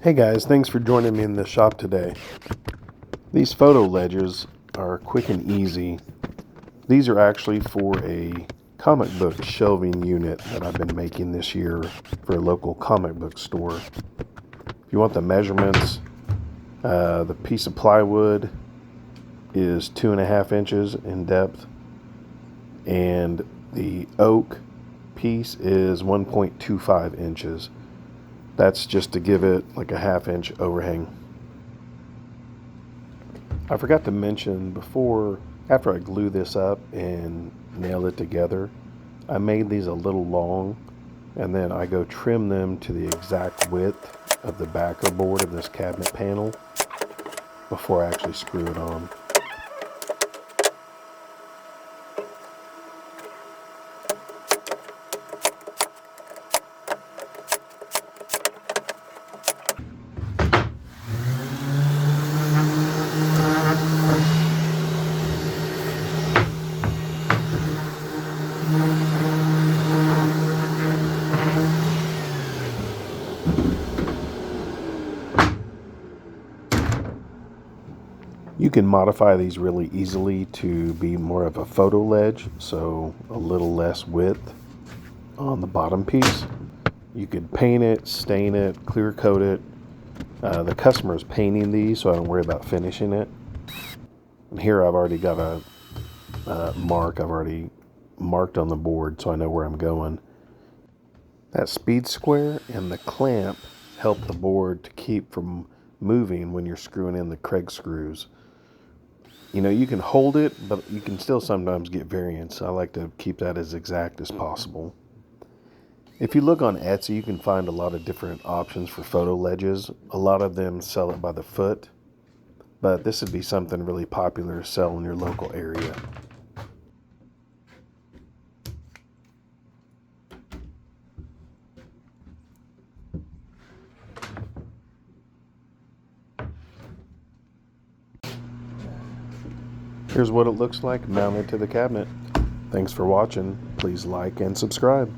Hey guys, thanks for joining me in the shop today. These photo ledges are quick and easy. These are actually for a comic book shelving unit that I've been making this year for a local comic book store. If you want the measurements, the piece of plywood is 2.5 inches in depth, and the oak piece is 1.25 inches. That's just to give it like a 1/2 inch overhang. I forgot to mention before, after I glue this up and nail it together, I made these a little long, and then I go trim them to the exact width of the backer board of this cabinet panel before I actually screw it on. You can modify these really easily to be more of a photo ledge, so a little less width on the bottom piece. You could paint it, stain it, clear coat it. The customer is painting these, so I don't worry about finishing it. And here I've already got a mark. I've already marked on the board, so I know where I'm going. That speed square and the clamp help the board to keep from moving when you're screwing in the kreg screws. You know, you can hold it, but you can still sometimes get variance. I like to keep that as exact as possible. If you look on Etsy, you can find a lot of different options for photo ledges. A lot of them sell it by the foot, but this would be something really popular to sell in your local area. Here's what it looks like mounted to the cabinet. Thanks for watching. Please like and subscribe.